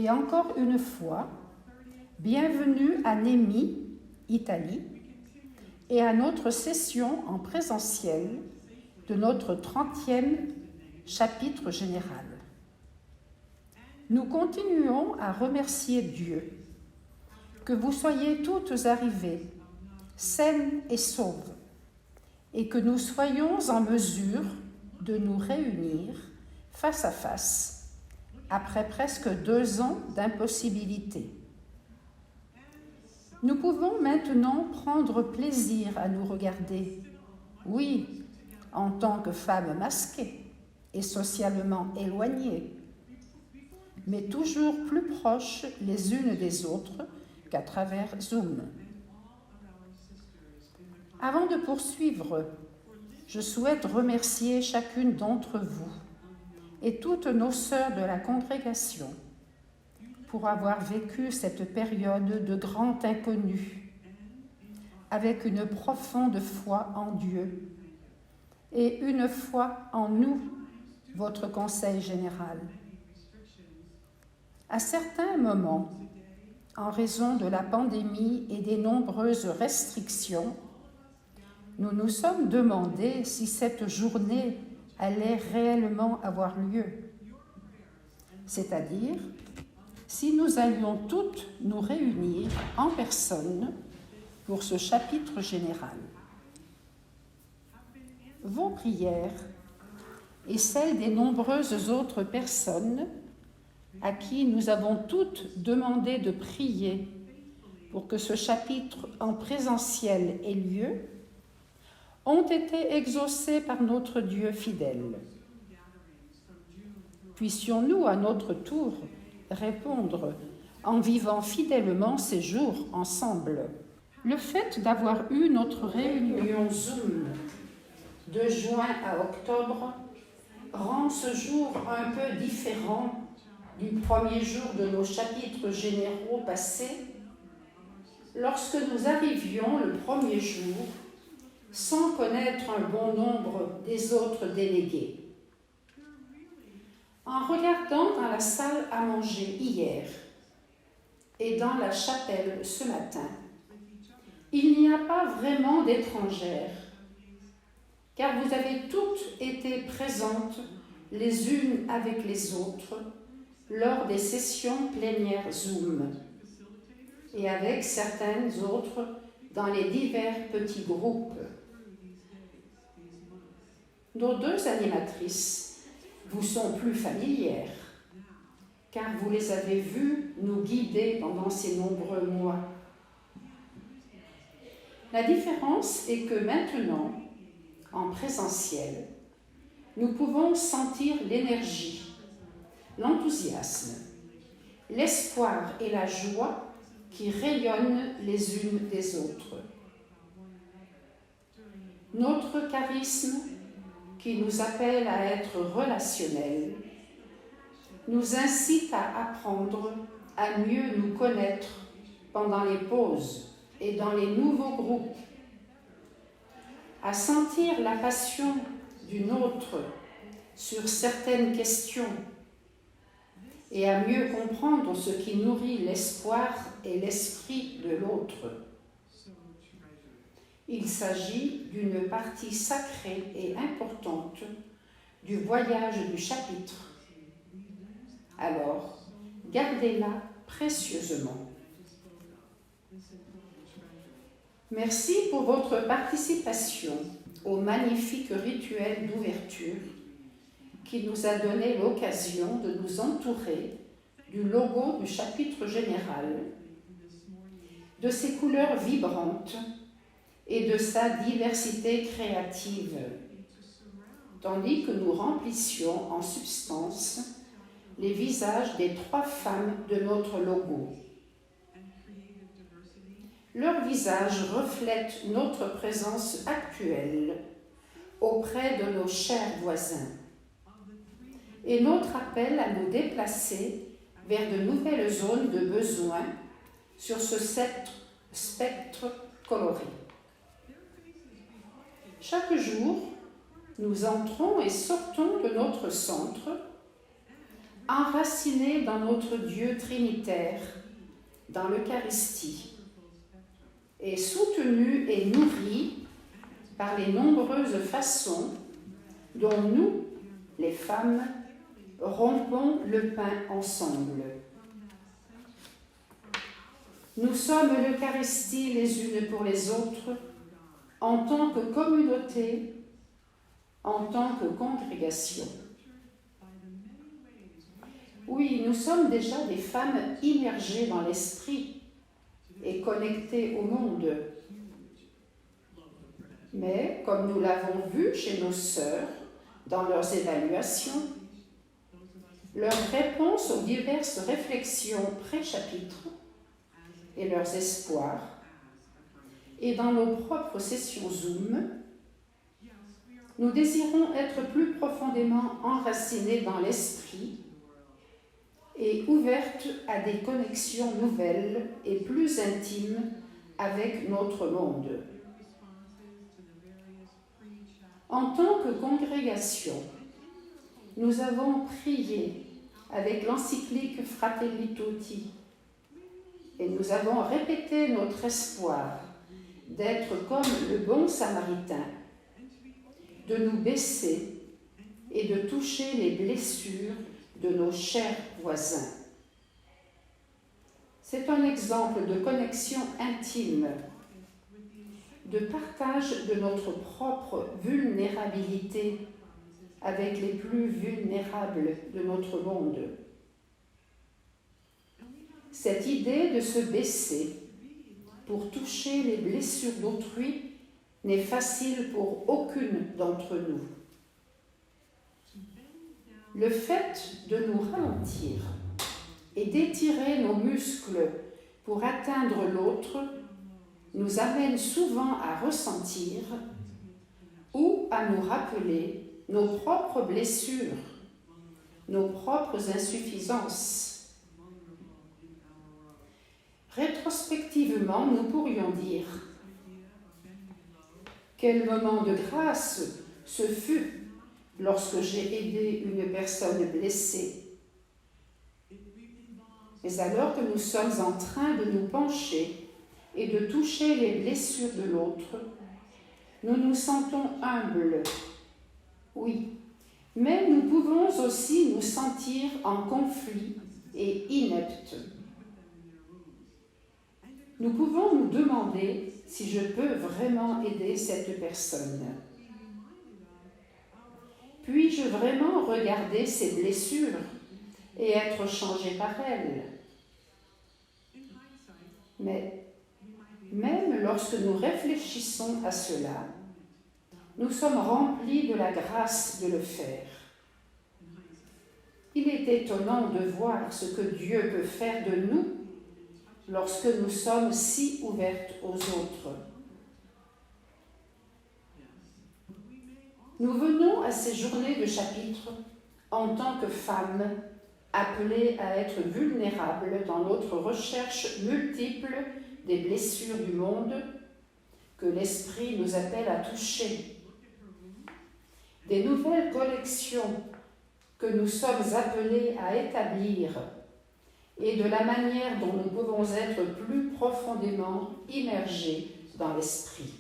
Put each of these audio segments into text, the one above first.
Et encore une fois, bienvenue à Nemi, Italie, et à notre session en présentiel de notre 30e chapitre général. Nous continuons à remercier Dieu. Que vous soyez toutes arrivées, saines et sauves, et que nous soyons en mesure de nous réunir face à face, après presque 2 ans d'impossibilité. Nous pouvons maintenant prendre plaisir à nous regarder, oui, en tant que femmes masquées et socialement éloignées, mais toujours plus proches les unes des autres qu'à travers Zoom. Avant de poursuivre, je souhaite remercier chacune d'entre vous et toutes nos sœurs de la congrégation pour avoir vécu cette période de grand inconnu avec une profonde foi en Dieu et une foi en nous, votre Conseil général. À certains moments, en raison de la pandémie et des nombreuses restrictions, nous nous sommes demandé si cette journée allait réellement avoir lieu. C'est-à-dire, si nous allions toutes nous réunir en personne pour ce chapitre général. Vos prières et celles des nombreuses autres personnes à qui nous avons toutes demandé de prier pour que ce chapitre en présentiel ait lieu, ont été exaucées par notre Dieu fidèle. Puissions-nous à notre tour répondre en vivant fidèlement ces jours ensemble. Le fait d'avoir eu notre réunion Zoom de juin à octobre rend ce jour un peu différent du premier jour de nos chapitres généraux passés, lorsque nous arrivions le premier jour sans connaître un bon nombre des autres délégués. En regardant dans la salle à manger hier et dans la chapelle ce matin, il n'y a pas vraiment d'étrangères, car vous avez toutes été présentes les unes avec les autres lors des sessions plénières Zoom et avec certaines autres dans les divers petits groupes. Nos 2 animatrices vous sont plus familières, car vous les avez vues nous guider pendant ces nombreux mois. La différence est que maintenant, en présentiel, nous pouvons sentir l'énergie, l'enthousiasme, l'espoir et la joie qui rayonnent les unes des autres. Notre charisme, qui nous appelle à être relationnels, nous incite à apprendre à mieux nous connaître pendant les pauses et dans les nouveaux groupes, à sentir la passion d'une autre sur certaines questions et à mieux comprendre ce qui nourrit l'espoir et l'esprit de l'autre. Il s'agit d'une partie sacrée et importante du voyage du chapitre. Alors, gardez-la précieusement. Merci pour votre participation au magnifique rituel d'ouverture qui nous a donné l'occasion de nous entourer du logo du chapitre général, de ses couleurs vibrantes et de sa diversité créative, tandis que nous remplissions en substance les visages des 3 femmes de notre logo. Leurs visages reflètent notre présence actuelle auprès de nos chers voisins et notre appel à nous déplacer vers de nouvelles zones de besoin sur ce spectre coloré. Chaque jour, nous entrons et sortons de notre centre enracinés dans notre Dieu trinitaire, dans l'Eucharistie, et soutenus et nourris par les nombreuses façons dont nous, les femmes, rompons le pain ensemble. Nous sommes l'Eucharistie les unes pour les autres, en tant que communauté, en tant que congrégation. Oui, nous sommes déjà des femmes immergées dans l'esprit et connectées au monde. Mais, comme nous l'avons vu chez nos sœurs, dans leurs évaluations, leurs réponses aux diverses réflexions pré-chapitres et leurs espoirs, et dans nos propres sessions Zoom, nous désirons être plus profondément enracinés dans l'esprit et ouvertes à des connexions nouvelles et plus intimes avec notre monde. En tant que congrégation, nous avons prié avec l'encyclique Fratelli Tutti et nous avons répété notre espoir d'être comme le bon Samaritain, de nous baisser et de toucher les blessures de nos chers voisins. C'est un exemple de connexion intime, de partage de notre propre vulnérabilité avec les plus vulnérables de notre monde. Cette idée de se baisser pour toucher les blessures d'autrui n'est facile pour aucune d'entre nous. Le fait de nous ralentir et d'étirer nos muscles pour atteindre l'autre nous amène souvent à ressentir ou à nous rappeler nos propres blessures, nos propres insuffisances. Rétrospectivement, nous pourrions dire: quel moment de grâce ce fut lorsque j'ai aidé une personne blessée. Mais alors que nous sommes en train de nous pencher et de toucher les blessures de l'autre, nous nous sentons humbles, oui, mais nous pouvons aussi nous sentir en conflit et ineptes. Nous pouvons nous demander si je peux vraiment aider cette personne. Puis-je vraiment regarder ses blessures et être changé par elles? Mais même lorsque nous réfléchissons à cela, nous sommes remplis de la grâce de le faire. Il est étonnant de voir ce que Dieu peut faire de nous lorsque nous sommes si ouvertes aux autres. Nous venons à ces journées de chapitre en tant que femmes appelées à être vulnérables dans notre recherche multiple des blessures du monde que l'Esprit nous appelle à toucher. Des nouvelles collections que nous sommes appelés à établir et de la manière dont nous pouvons être plus profondément immergés dans l'Esprit.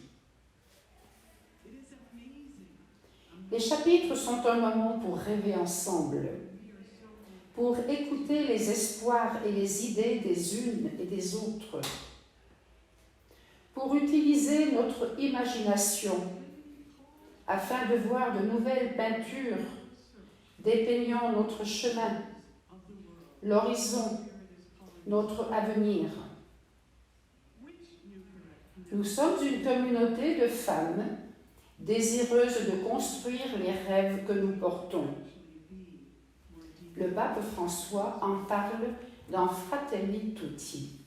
Les chapitres sont un moment pour rêver ensemble, pour écouter les espoirs et les idées des unes et des autres, pour utiliser notre imagination afin de voir de nouvelles peintures dépeignant notre chemin, l'horizon, notre avenir. Nous sommes une communauté de femmes désireuses de construire les rêves que nous portons. Le pape François en parle dans Fratelli Tutti.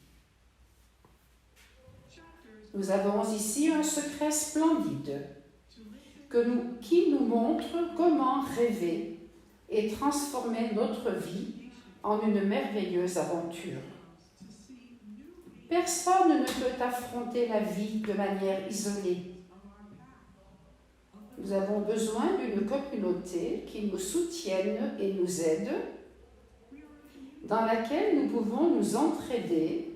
Nous avons ici un secret splendide qui nous montre comment rêver et transformer notre vie en une merveilleuse aventure. Personne ne peut affronter la vie de manière isolée. Nous avons besoin d'une communauté qui nous soutienne et nous aide dans laquelle nous pouvons nous entraider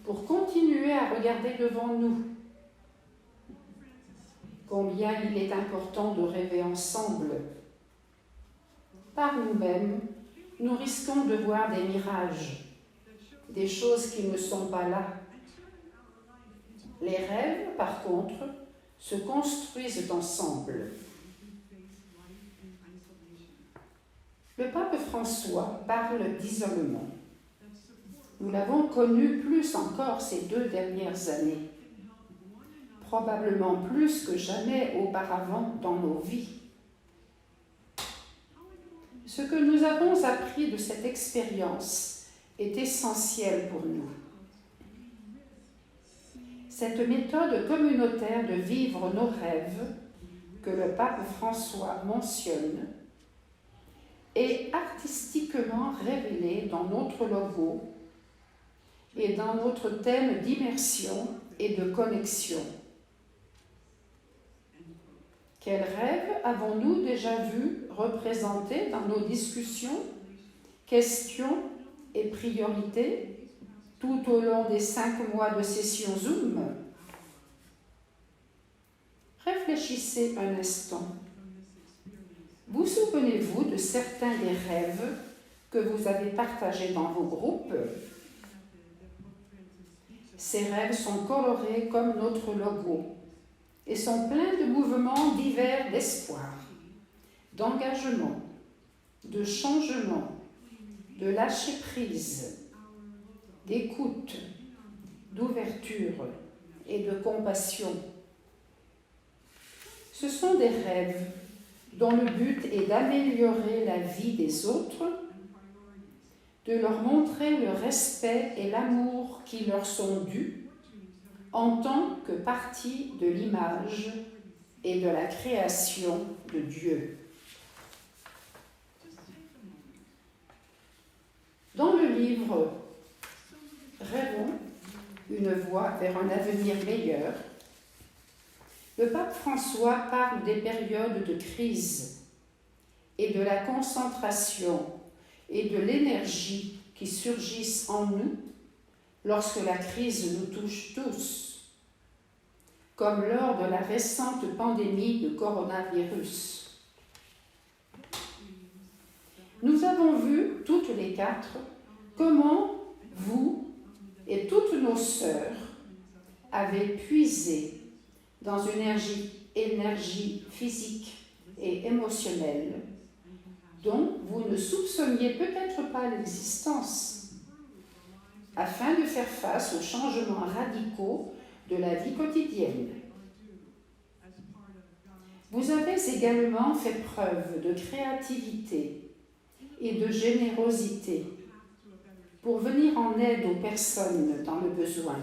pour continuer à regarder devant nous. Combien il est important de rêver ensemble. Par nous-mêmes, nous risquons de voir des mirages, des choses qui ne sont pas là. Les rêves, par contre, se construisent ensemble. Le pape François parle d'isolement. Nous l'avons connu plus encore ces 2 dernières années, probablement plus que jamais auparavant dans nos vies. Ce que nous avons appris de cette expérience est essentiel pour nous. Cette méthode communautaire de vivre nos rêves, que le pape François mentionne, est artistiquement révélée dans notre logo et dans notre thème d'immersion et de connexion. Quels rêves avons-nous déjà vus représentés dans nos discussions, questions et priorités tout au long des 5 mois de session Zoom? Réfléchissez un instant. Vous souvenez-vous de certains des rêves que vous avez partagés dans vos groupes? Ces rêves sont colorés comme notre logo et sont pleins de mouvements divers d'espoir, d'engagement, de changement, de lâcher-prise, d'écoute, d'ouverture et de compassion. Ce sont des rêves dont le but est d'améliorer la vie des autres, de leur montrer le respect et l'amour qui leur sont dus en tant que partie de l'image et de la création de Dieu. Dans le livre « Rêvons, une voie vers un avenir meilleur », le pape François parle des périodes de crise et de la concentration et de l'énergie qui surgissent en nous lorsque la crise nous touche tous, comme lors de la récente pandémie de coronavirus. Nous avons vu, toutes les 4, comment vous et toutes nos sœurs avez puisé dans une énergie physique et émotionnelle dont vous ne soupçonniez peut-être pas l'existence, afin de faire face aux changements radicaux de la vie quotidienne. Vous avez également fait preuve de créativité et de générosité pour venir en aide aux personnes dans le besoin.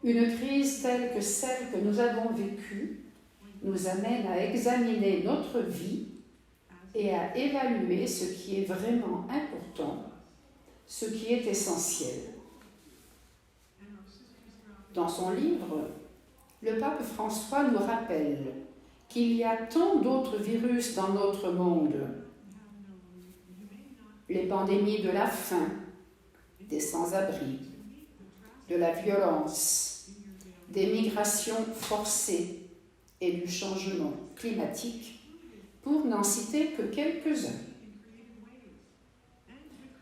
Une crise telle que celle que nous avons vécue nous amène à examiner notre vie et à évaluer ce qui est vraiment important, ce qui est essentiel. Dans son livre, le pape François nous rappelle qu'il y a tant d'autres virus dans notre monde. Les pandémies de la faim, des sans-abri, de la violence, des migrations forcées et du changement climatique, pour n'en citer que quelques-uns.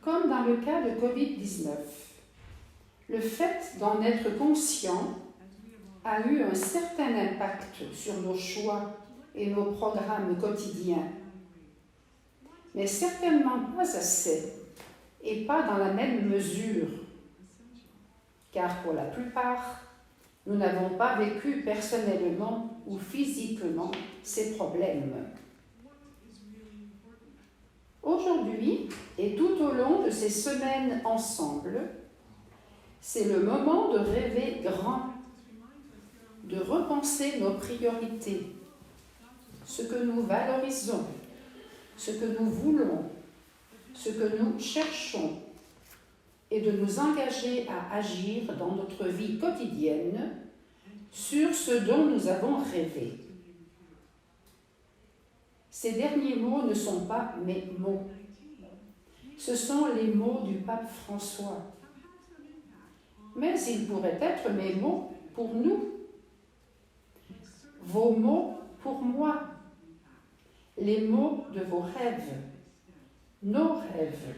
Comme dans le cas de Covid-19, le fait d'en être conscient a eu un certain impact sur nos choix et nos programmes quotidiens, mais certainement pas assez et pas dans la même mesure, car pour la plupart, nous n'avons pas vécu personnellement ou physiquement ces problèmes. Aujourd'hui, et tout au long de ces semaines ensemble, c'est le moment de rêver grand, de repenser nos priorités, ce que nous valorisons, ce que nous voulons, ce que nous cherchons, et de nous engager à agir dans notre vie quotidienne sur ce dont nous avons rêvé. Ces derniers mots ne sont pas mes mots. Ce sont les mots du pape François. Mais ils pourraient être mes mots pour nous. Vos mots pour moi. Les mots de vos rêves. Nos rêves.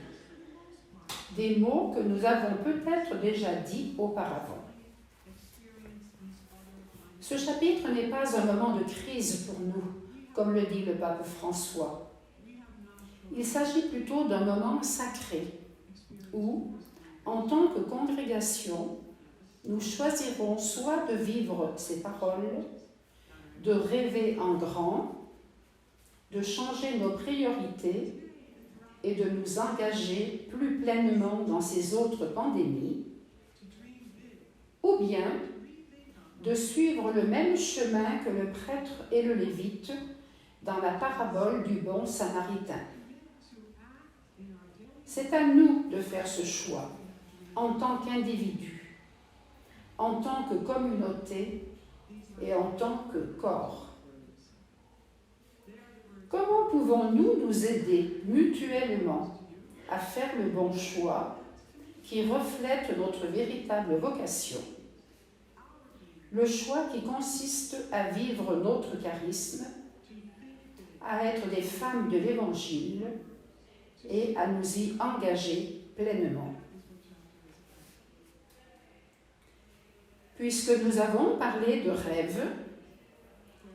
Des mots que nous avons peut-être déjà dits auparavant. Ce chapitre n'est pas un moment de crise pour nous, comme le dit le pape François. Il s'agit plutôt d'un moment sacré, où, en tant que congrégation, nous choisirons soit de vivre ces paroles, de rêver en grand, de changer nos priorités et de nous engager plus pleinement dans ces autres pandémies, ou bien de suivre le même chemin que le prêtre et le lévite dans la parabole du bon samaritain. C'est à nous de faire ce choix en tant qu'individu, en tant que communauté et en tant que corps. Comment pouvons-nous nous aider mutuellement à faire le bon choix qui reflète notre véritable vocation? Le choix qui consiste à vivre notre charisme, à être des femmes de l'Évangile et à nous y engager pleinement. Puisque nous avons parlé de rêves,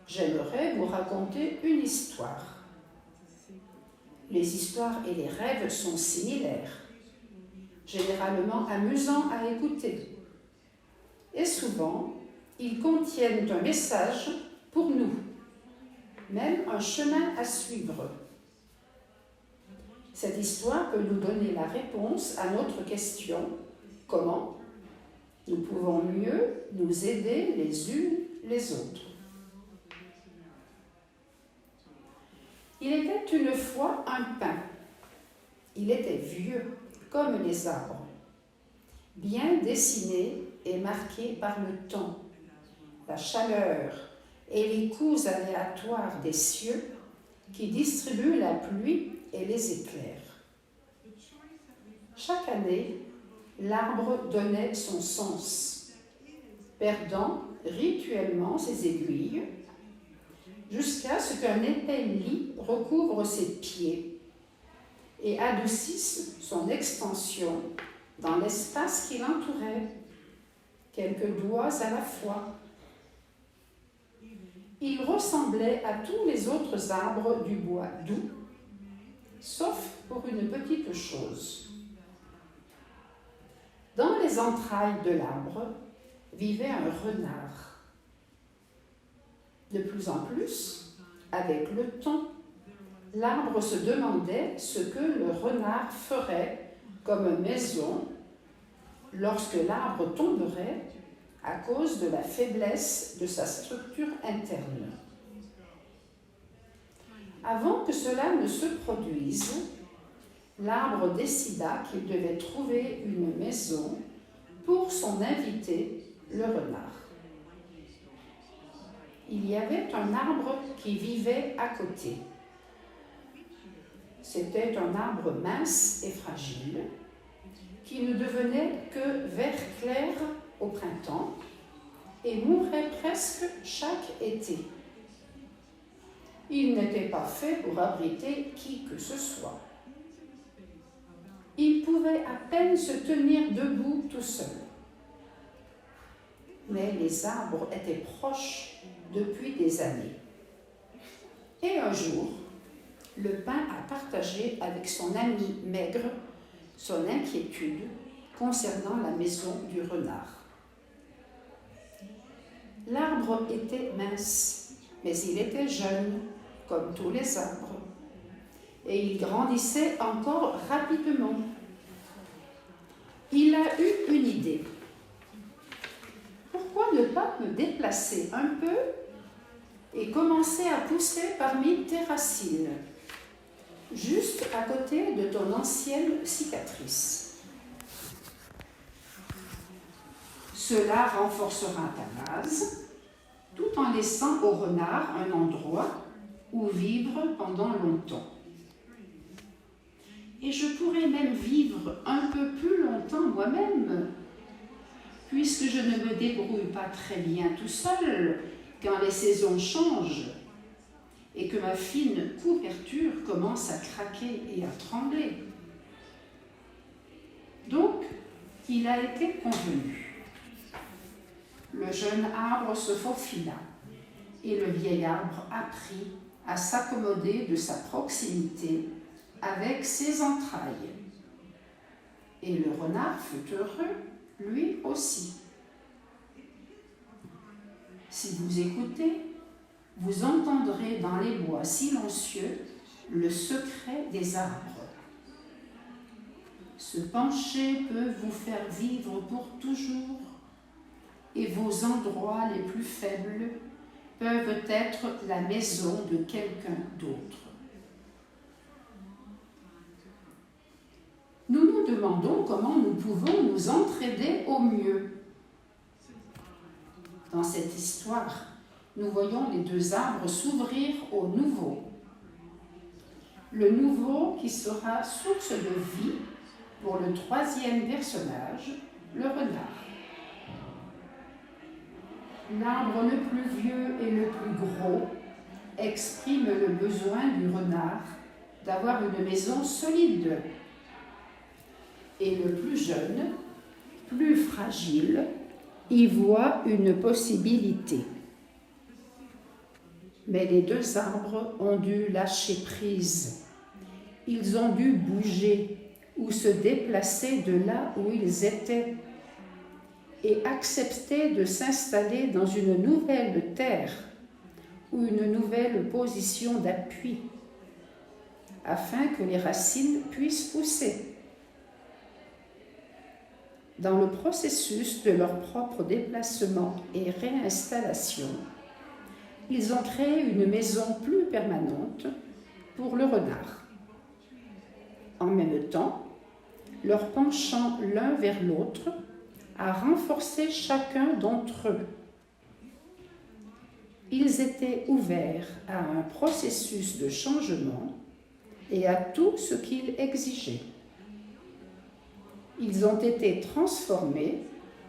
j'aimerais vous raconter une histoire. Les histoires et les rêves sont similaires, généralement amusants à écouter. Et souvent, ils contiennent un message pour nous, même un chemin à suivre. Cette histoire peut nous donner la réponse à notre question « Comment nous pouvons mieux nous aider les unes les autres ?» Il était une fois un pin. Il était vieux, comme les arbres, bien dessiné et marqué par le temps, la chaleur et les coups aléatoires des cieux qui distribuent la pluie et les éclairs. Chaque année, l'arbre donnait son sens, perdant rituellement ses aiguilles, jusqu'à ce qu'un épais lit recouvre ses pieds et adoucisse son extension dans l'espace qui l'entourait, quelques doigts à la fois. Il ressemblait à tous les autres arbres du bois doux, sauf pour une petite chose. Dans les entrailles de l'arbre vivait un renard. De plus en plus, avec le temps, l'arbre se demandait ce que le renard ferait comme maison lorsque l'arbre tomberait à cause de la faiblesse de sa structure interne. Avant que cela ne se produise, l'arbre décida qu'il devait trouver une maison pour son invité, le renard. Il y avait un arbre qui vivait à côté. C'était un arbre mince et fragile, qui ne devenait que vert clair au printemps et mourait presque chaque été. Il n'était pas fait pour abriter qui que ce soit. Il pouvait à peine se tenir debout tout seul. Mais les arbres étaient proches depuis des années. Et un jour, le pin a partagé avec son ami maigre son inquiétude concernant la maison du renard. L'arbre était mince, mais il était jeune, comme tous les arbres, et il grandissait encore rapidement. Il a eu une idée. Pourquoi ne pas me déplacer un peu et commencer à pousser parmi tes racines, juste à côté de ton ancienne cicatrice? Cela renforcera ta base, tout en laissant au renard un endroit où vivre pendant longtemps. Et je pourrais même vivre un peu plus longtemps moi-même, puisque je ne me débrouille pas très bien tout seul quand les saisons changent et que ma fine couverture commence à craquer et à trembler. Donc, il a été convenu. Le jeune arbre se faufila et le vieil arbre apprit à s'accommoder de sa proximité avec ses entrailles. Et le renard fut heureux, lui aussi. Si vous écoutez, vous entendrez dans les bois silencieux le secret des arbres. Se pencher peut vous faire vivre pour toujours, et vos endroits les plus faibles peuvent être la maison de quelqu'un d'autre. Nous nous demandons comment nous pouvons nous entraider au mieux. Dans cette histoire, nous voyons les deux arbres s'ouvrir au nouveau. Le nouveau qui sera source de vie pour le troisième personnage, le renard. L'arbre le plus vieux et le plus gros exprime le besoin du renard d'avoir une maison solide. Et le plus jeune, plus fragile, y voit une possibilité. Mais les deux arbres ont dû lâcher prise. Ils ont dû bouger ou se déplacer de là où ils étaient et accepter de s'installer dans une nouvelle terre ou une nouvelle position d'appui afin que les racines puissent pousser. Dans le processus de leur propre déplacement et réinstallation, ils ont créé une maison plus permanente pour le renard. En même temps, leur penchant l'un vers l'autre a renforcé chacun d'entre eux. Ils étaient ouverts à un processus de changement et à tout ce qu'il exigeait. Ils ont été transformés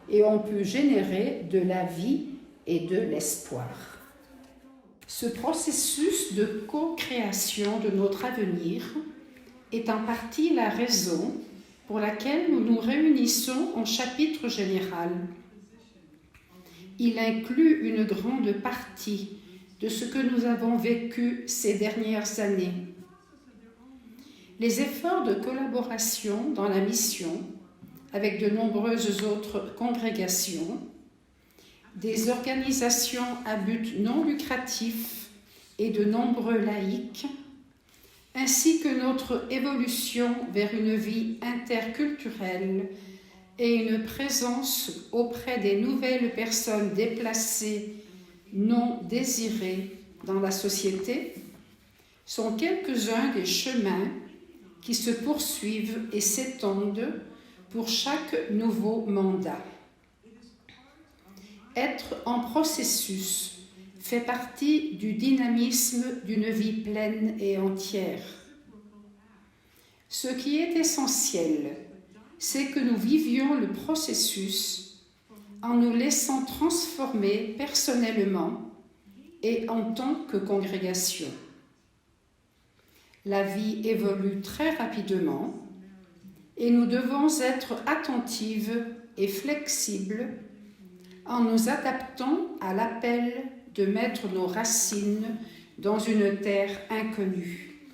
et ont pu générer de la vie et de l'espoir. Ce processus de co-création de notre avenir est en partie la raison pour laquelle nous nous réunissons en chapitre général. Il inclut une grande partie de ce que nous avons vécu ces dernières années. Les efforts de collaboration dans la mission avec de nombreuses autres congrégations, des organisations à but non lucratif et de nombreux laïcs, ainsi que notre évolution vers une vie interculturelle et une présence auprès des nouvelles personnes déplacées, non désirées dans la société, sont quelques-uns des chemins qui se poursuivent et s'étendent pour chaque nouveau mandat. Être en processus fait partie du dynamisme d'une vie pleine et entière. Ce qui est essentiel, c'est que nous vivions le processus en nous laissant transformer personnellement et en tant que congrégation. La vie évolue très rapidement et nous devons être attentives et flexibles en nous adaptant à l'appel de mettre nos racines dans une terre inconnue.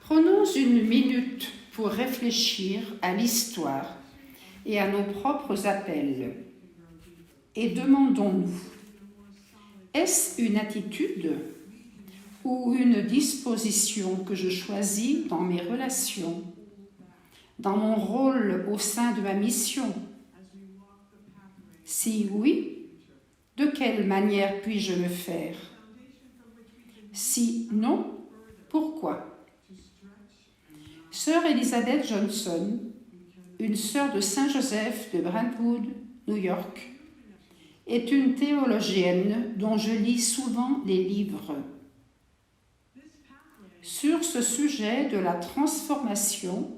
Prenons une minute pour réfléchir à l'histoire et à nos propres appels et demandons-nous, est-ce une attitude ou une disposition que je choisis dans mes relations, dans mon rôle au sein de ma mission? Si oui, de quelle manière puis-je le faire? Si non, pourquoi? Sœur Elizabeth Johnson, une sœur de Saint-Joseph de Brentwood, New York, est une théologienne dont je lis souvent les livres. Sur ce sujet de la transformation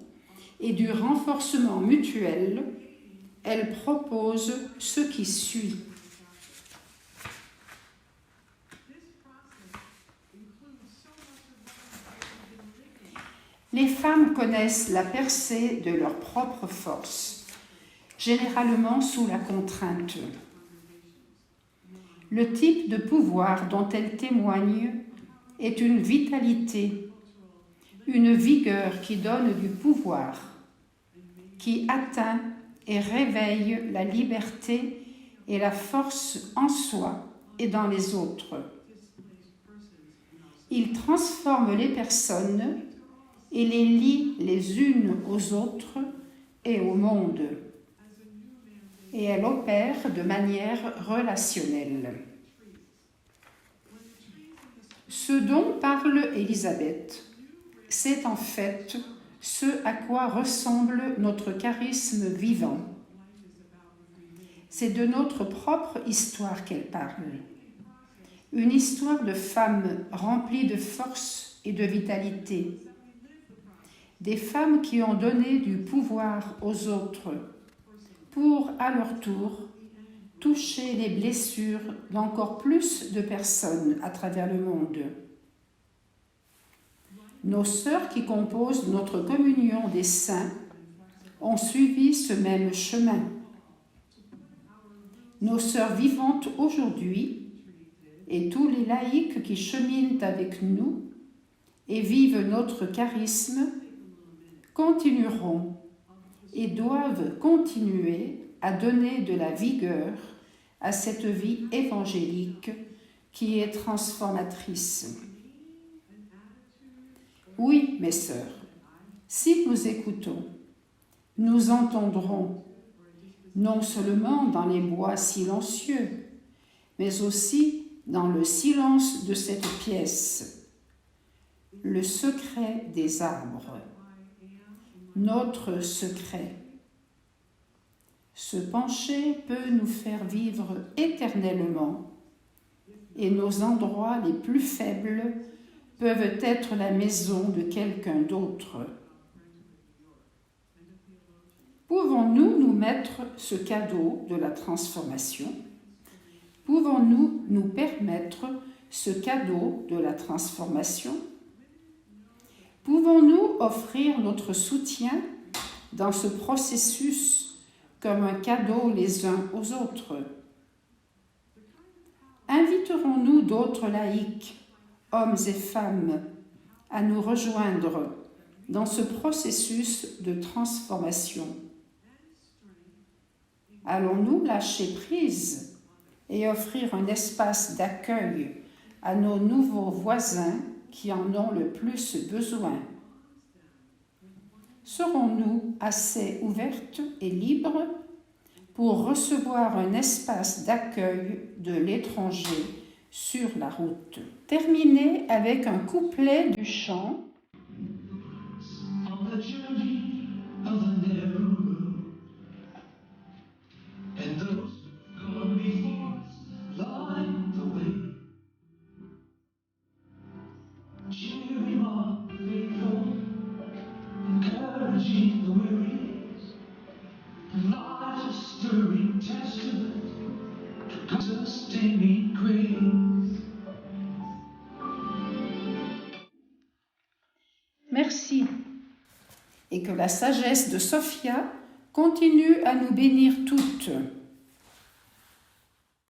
et du renforcement mutuel, elle propose ce qui suit. Les femmes connaissent la percée de leur propre force, généralement sous la contrainte. Le type de pouvoir dont elles témoignent est une vitalité, une vigueur qui donne du pouvoir, qui atteint et réveille la liberté et la force en soi et dans les autres. Il transforme les personnes et les lie les unes aux autres et au monde. Et elle opère de manière relationnelle. Ce dont parle Élisabeth, c'est en fait ce à quoi ressemble notre charisme vivant. C'est de notre propre histoire qu'elle parle. Une histoire de femmes remplies de force et de vitalité. Des femmes qui ont donné du pouvoir aux autres pour, à leur tour, toucher les blessures d'encore plus de personnes à travers le monde. Nos sœurs qui composent notre communion des saints ont suivi ce même chemin. Nos sœurs vivantes aujourd'hui et tous les laïcs qui cheminent avec nous et vivent notre charisme continueront et doivent continuer à donner de la vigueur à cette vie évangélique qui est transformatrice. Oui, mes sœurs, si nous écoutons, nous entendrons, non seulement dans les bois silencieux, mais aussi dans le silence de cette pièce, le secret des arbres, notre secret. Se pencher peut nous faire vivre éternellement et nos endroits les plus faibles peuvent être la maison de quelqu'un d'autre. Pouvons-nous nous mettre ce cadeau de la transformation? Pouvons-nous nous permettre ce cadeau de la transformation? Pouvons-nous offrir notre soutien dans ce processus comme un cadeau les uns aux autres? Inviterons-nous d'autres laïcs, hommes et femmes, à nous rejoindre dans ce processus de transformation? Allons-nous lâcher prise et offrir un espace d'accueil à nos nouveaux voisins qui en ont le plus besoin? Serons-nous assez ouvertes et libres pour recevoir un espace d'accueil de l'étranger sur la route? Terminer avec un couplet du chant Merci, et que la sagesse de Sophia continue à nous bénir toutes.